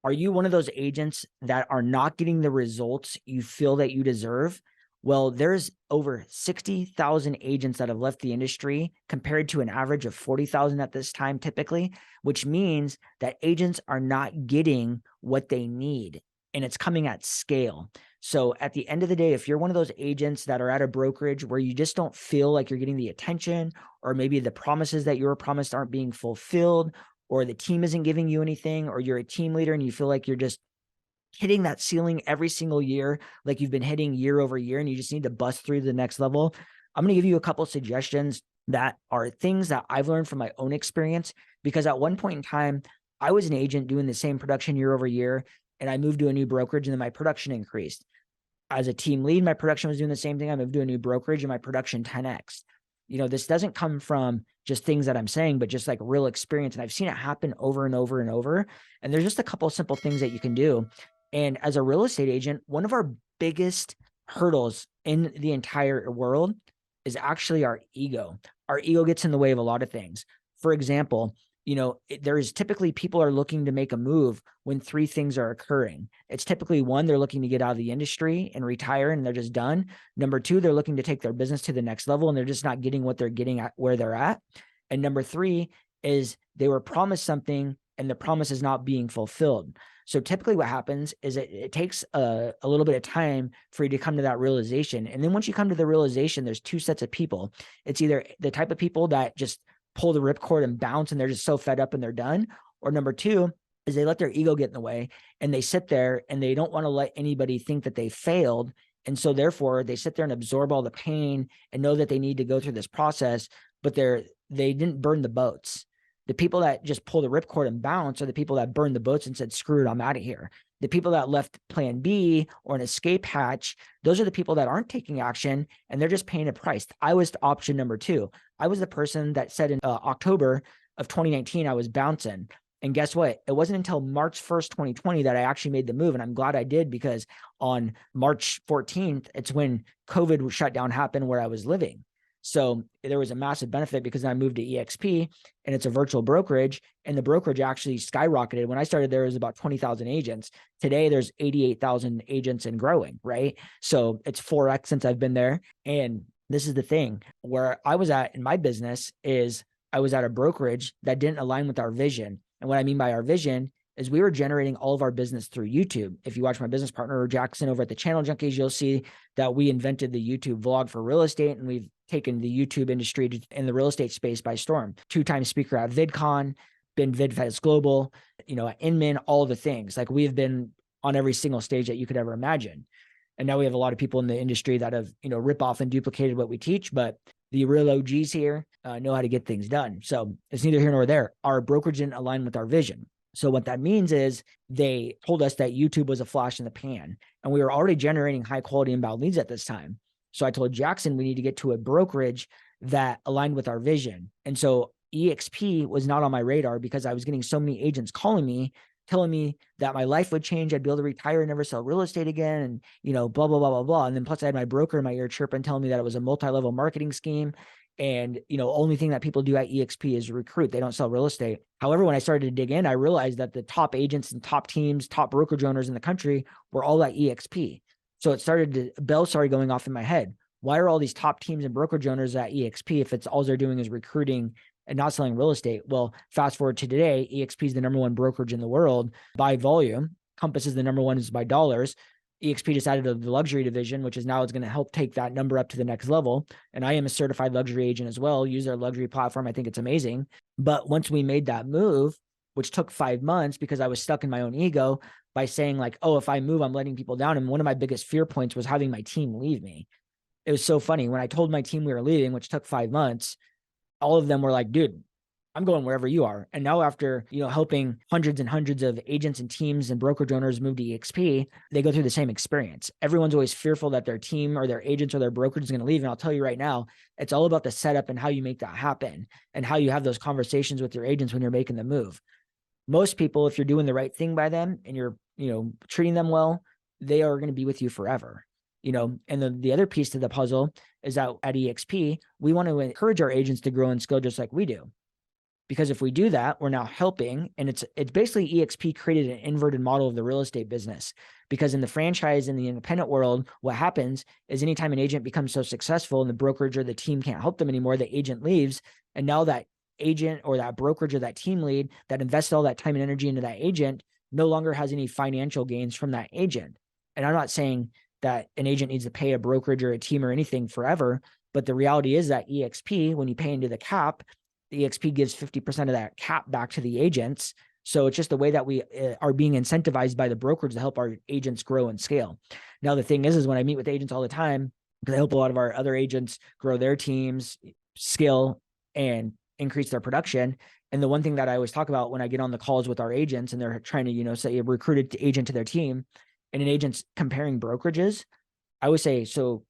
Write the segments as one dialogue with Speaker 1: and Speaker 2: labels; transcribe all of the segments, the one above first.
Speaker 1: Are you one of those agents that are not getting the results you feel that you deserve? Well, there's over 60,000 agents that have left the industry compared to an average of 40,000 at this time typically, which means that agents are not getting what they need, and it's coming at scale. So at the end of the day, if you're one of those agents that are at a brokerage where you just don't feel like you're getting the attention, or maybe the promises that you were promised aren't being fulfilled, or the team isn't giving you anything, or you're a team leader and you feel like you're just hitting that ceiling every single year, like you've been hitting year over year, and you just need to bust through the next level, I'm going to give you a couple of suggestions that are things that I've learned from my own experience, because at one point in time, I was an agent doing the same production year over year, and I moved to a new brokerage and then my production increased. As a team lead, my production was doing the same thing. I moved to a new brokerage and my production 10x. This doesn't come from just things that I'm saying, but just like real experience. And I've seen it happen over and over and over. And there's just a couple of simple things that you can do. And as a real estate agent, one of our biggest hurdles in the entire world is actually our ego. Our ego gets in the way of a lot of things. For example, there's typically people are looking to make a move when three things are occurring. It's typically one, they're looking to get out of the industry and retire and they're just done. Number two, they're looking to take their business to the next level and they're just not getting what they're getting at where they're at. And number three is they were promised something and the promise is not being fulfilled. So typically what happens is it takes a little bit of time for you to come to that realization. And then once you come to the realization, there's two sets of people. It's either the type of people that just pull the ripcord and bounce and they're just so fed up and they're done. Or number two is they let their ego get in the way and they sit there and they don't want to let anybody think that they failed. And so therefore they sit there and absorb all the pain and know that they need to go through this process, but they didn't burn the boats. The people that just pull the ripcord and bounce are the people that burned the boats and said, screw it, I'm out of here. The people that left plan B or an escape hatch, those are the people that aren't taking action and they're just paying a price. I was option number two. I was the person that said in October of 2019, I was bouncing. And guess what? It wasn't until March 1st, 2020 that I actually made the move. And I'm glad I did, because on March 14th, it's when COVID shutdown happened where I was living. So there was a massive benefit because I moved to EXP and it's a virtual brokerage, and the brokerage actually skyrocketed. When I started, there was about 20,000 agents. Today, there's 88,000 agents and growing, right? So it's 4x since I've been there. And this is the thing where I was at in my business is I was at a brokerage that didn't align with our vision. And what I mean by our vision is we were generating all of our business through YouTube. If you watch my business partner, Jackson, over at the Channel Junkies, you'll see that we invented the YouTube vlog for real estate, and we've taken the YouTube industry in the real estate space by storm. 2-time speaker at VidCon, been VidFest Global, at Inman, all the things. Like, we have been on every single stage that you could ever imagine. And now we have a lot of people in the industry that have, rip off and duplicated what we teach, but the real OGs here know how to get things done. So it's neither here nor there. Our brokerage didn't align with our vision. So what that means is they told us that YouTube was a flash in the pan, and we were already generating high quality inbound leads at this time. So I told Jackson, we need to get to a brokerage that aligned with our vision. And so EXP was not on my radar because I was getting so many agents calling me, telling me that my life would change. I'd be able to retire and never sell real estate again. And, blah, blah, blah, blah, blah. And then plus I had my broker in my ear chirping, telling me that it was a multi-level marketing scheme. And, only thing that people do at EXP is recruit. They don't sell real estate. However, when I started to dig in, I realized that the top agents and top teams, top brokerage owners in the country were all at EXP. So bells started going off in my head. Why are all these top teams and brokerage owners at EXP if it's all they're doing is recruiting and not selling real estate? Well, fast forward to today, EXP is the number one brokerage in the world by volume. Compass is the number one is by dollars. EXP just added the luxury division, which is now it's going to help take that number up to the next level. And I am a certified luxury agent as well. Use their luxury platform. I think it's amazing. But once we made that move, which took 5 months because I was stuck in my own ego by saying like, oh, if I move, I'm letting people down. And one of my biggest fear points was having my team leave me. It was so funny. When I told my team we were leaving, which took 5 months, all of them were like, dude, I'm going wherever you are. And now after, helping hundreds and hundreds of agents and teams and brokerage owners move to EXP, they go through the same experience. Everyone's always fearful that their team or their agents or their brokerage is going to leave. And I'll tell you right now, it's all about the setup and how you make that happen and how you have those conversations with your agents when you're making the move. Most people, if you're doing the right thing by them and you're, treating them well, they are going to be with you forever. And the other piece to the puzzle is that at EXP, we want to encourage our agents to grow and scale just like we do. Because if we do that, we're now helping. And it's basically EXP created an inverted model of the real estate business. Because in the franchise and the independent world, what happens is anytime an agent becomes so successful and the brokerage or the team can't help them anymore, the agent leaves. And now that agent or that brokerage or that team lead that invested all that time and energy into that agent no longer has any financial gains from that agent. And I'm not saying that an agent needs to pay a brokerage or a team or anything forever, but the reality is that EXP, when you pay into the cap, the EXP gives 50% of that cap back to the agents. So it's just the way that we are being incentivized by the brokerage to help our agents grow and scale. Now, the thing is when I meet with agents all the time, because I help a lot of our other agents grow their teams, scale, and increase their production. And the one thing that I always talk about when I get on the calls with our agents and they're trying to, say a recruited agent to their team and an agent's comparing brokerages, I always say, so,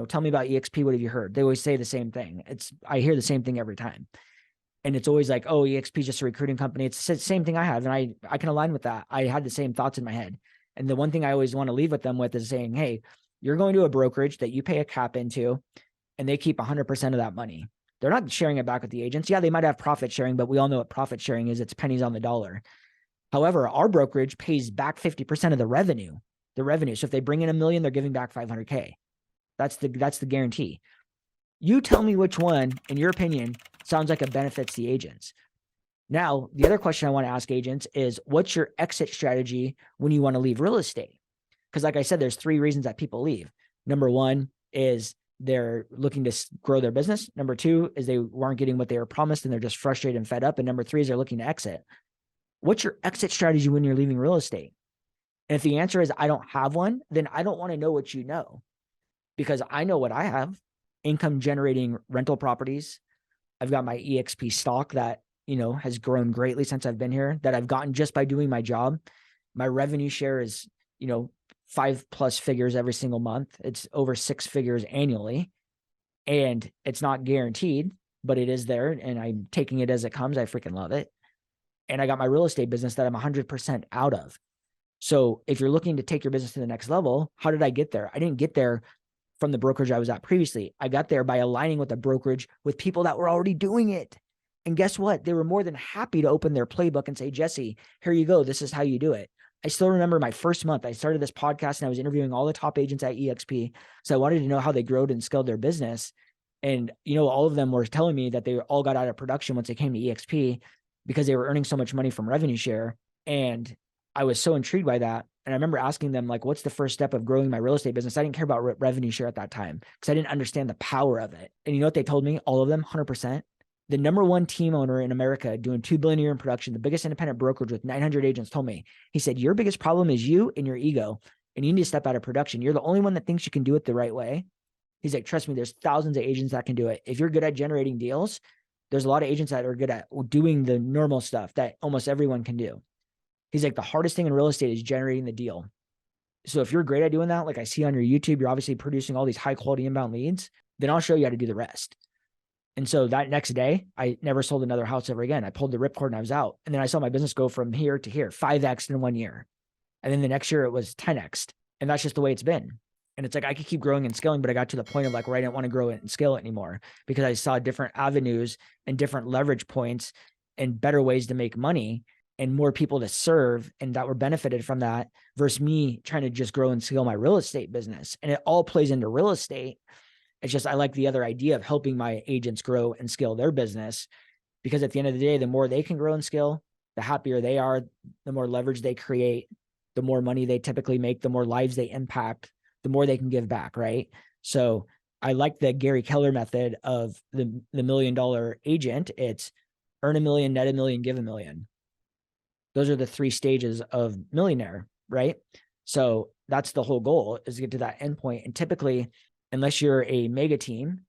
Speaker 1: tell me about EXP. What have you heard? They always say the same thing. I hear the same thing every time. And it's always like, oh, EXP is just a recruiting company. It's the same thing I have. And I can align with that. I had the same thoughts in my head. And the one thing I always want to leave with them with is saying, hey, you're going to a brokerage that you pay a cap into and they keep 100% of that money. They're not sharing it back with the agents. Yeah, they might have profit sharing, but we all know what profit sharing is. It's pennies on the dollar. However, our brokerage pays back 50% of the revenue. So if they bring in $1 million, they're giving back $500K. That's the guarantee. You tell me which one, in your opinion, sounds like it benefits the agents. Now, the other question I want to ask agents is, what's your exit strategy when you want to leave real estate? Because like I said, there's 3 reasons that people leave. Number 1 is they're looking to grow their business. Number 2 is they weren't getting what they were promised and they're just frustrated and fed up. And number 3 is they're looking to exit. What's your exit strategy when you're leaving real estate? And if the answer is I don't have one, then I don't want to know what you know, because I know what I have: income generating rental properties. I've got my EXP stock that, has grown greatly since I've been here, that I've gotten just by doing my job. My revenue share is, 5+ figures every single month. It's over 6 figures annually, and it's not guaranteed, but it is there. And I'm taking it as it comes. I freaking love it. And I got my real estate business that I'm 100% out of. So if you're looking to take your business to the next level, how did I get there? I didn't get there from the brokerage I was at previously. I got there by aligning with a brokerage with people that were already doing it. And guess what? They were more than happy to open their playbook and say, Jesse, here you go. This is how you do it. I still remember my first month. I started this podcast and I was interviewing all the top agents at EXP. So I wanted to know how they growed and scaled their business. And, all of them were telling me that they all got out of production once they came to EXP because they were earning so much money from revenue share. And I was so intrigued by that. And I remember asking them, like, what's the first step of growing my real estate business? I didn't care about revenue share at that time because I didn't understand the power of it. And you know what they told me? All of them, 100%. The number 1 team owner in America doing $2 billion a year in production, the biggest independent brokerage with 900 agents, told me, he said, your biggest problem is you and your ego, and you need to step out of production. You're the only one that thinks you can do it the right way. He's like, trust me, there's thousands of agents that can do it. If you're good at generating deals, there's a lot of agents that are good at doing the normal stuff that almost everyone can do. He's like, the hardest thing in real estate is generating the deal. So if you're great at doing that, like I see on your YouTube, you're obviously producing all these high quality inbound leads, then I'll show you how to do the rest. And so that next day, I never sold another house ever again. I pulled the ripcord and I was out. And then I saw my business go from here to here, 5x in 1 year. And then the next year it was 10x. And that's just the way it's been. And it's like, I could keep growing and scaling, but I got to the point of like where I didn't want to grow it and scale it anymore because I saw different avenues and different leverage points and better ways to make money and more people to serve and that were benefited from that versus me trying to just grow and scale my real estate business. And it all plays into real estate. It's just, I like the other idea of helping my agents grow and scale their business, because at the end of the day, the more they can grow and scale, the happier they are, the more leverage they create, the more money they typically make, the more lives they impact, the more they can give back. Right. So I like the Gary Keller method of the $1 million agent. It's earn $1 million, net $1 million, give $1 million. Those are the 3 stages of millionaire, right? So that's the whole goal, is to get to that endpoint. And typically, unless you're a mega team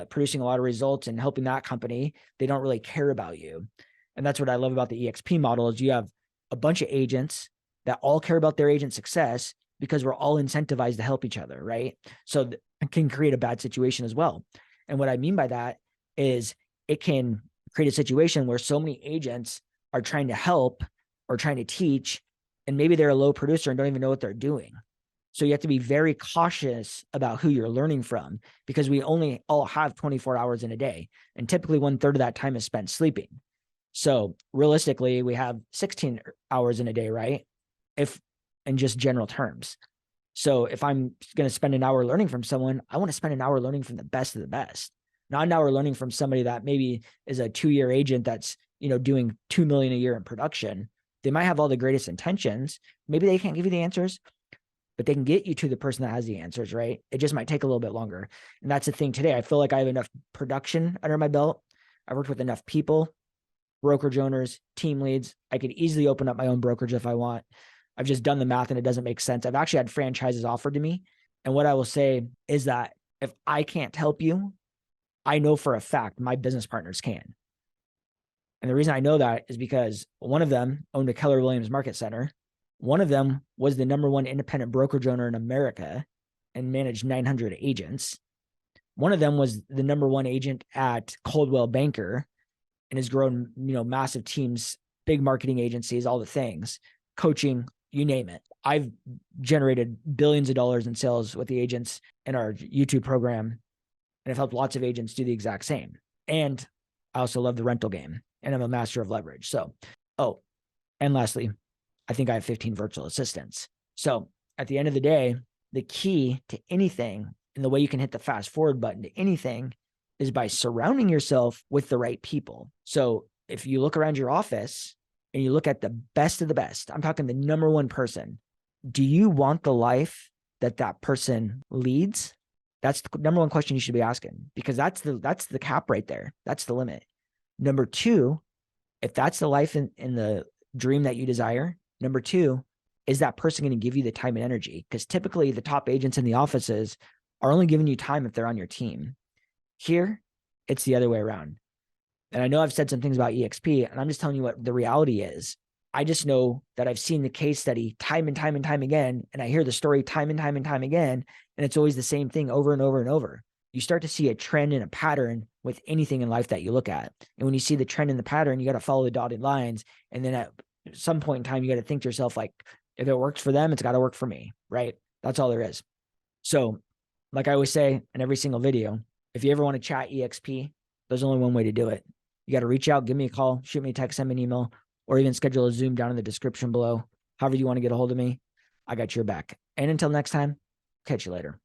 Speaker 1: producing a lot of results and helping that company, they don't really care about you. And that's what I love about the EXP model is you have a bunch of agents that all care about their agent success because we're all incentivized to help each other, right? So it can create a bad situation as well. And what I mean by that is it can create a situation where so many agents are trying to help or trying to teach, and maybe they're a low producer and don't even know what they're doing. So you have to be very cautious about who you're learning from, because we only all have 24 hours in a day. And typically 1/3 of that time is spent sleeping. So realistically, we have 16 hours in a day, right? If in just general terms. So if I'm going to spend an hour learning from someone, I want to spend an hour learning from the best of the best, not an hour learning from somebody that maybe is a 2-year agent that's, doing 2 million a year in production. They might have all the greatest intentions. Maybe they can't give you the answers, but they can get you to the person that has the answers, right? It just might take a little bit longer. And that's the thing today. I feel like I have enough production under my belt. I've worked with enough people, brokerage owners, team leads. I could easily open up my own brokerage if I want. I've just done the math and it doesn't make sense. I've actually had franchises offered to me. And what I will say is that if I can't help you, I know for a fact my business partners can. And the reason I know that is because one of them owned a Keller Williams Market Center. One of them was the #1 independent brokerage owner in America and managed 900 agents. One of them was the #1 agent at Coldwell Banker and has grown, massive teams, big marketing agencies, all the things, coaching, you name it. I've generated billions of dollars in sales with the agents in our YouTube program, and I've helped lots of agents do the exact same. And I also love the rental game, and I'm a master of leverage. So, and lastly, I think I have 15 virtual assistants. So at the end of the day, the key to anything and the way you can hit the fast forward button to anything is by surrounding yourself with the right people. So if you look around your office and you look at the best of the best, I'm talking the #1 person, do you want the life that that person leads? That's the #1 question you should be asking, because that's the cap right there. That's the limit. Number 2, if that's the life in the dream that you desire, number 2, is that person going to give you the time and energy? Because typically the top agents in the offices are only giving you time if they're on your team. Here, it's the other way around. And I know I've said some things about EXP, and I'm just telling you what the reality is. I just know that I've seen the case study time and time and time again, and I hear the story time and time and time again, and it's always the same thing over and over and over. You start to see a trend and a pattern with anything in life that you look at. And when you see the trend and the pattern, you got to follow the dotted lines. And then at some point in time, you got to think to yourself, like, if it works for them, it's got to work for me, right? That's all there is. So like I always say in every single video, if you ever want to chat EXP, there's only one way to do it. You got to reach out, give me a call, shoot me a text, send me an email, or even schedule a Zoom down in the description below. However you want to get a hold of me, I got your back. And until next time, catch you later.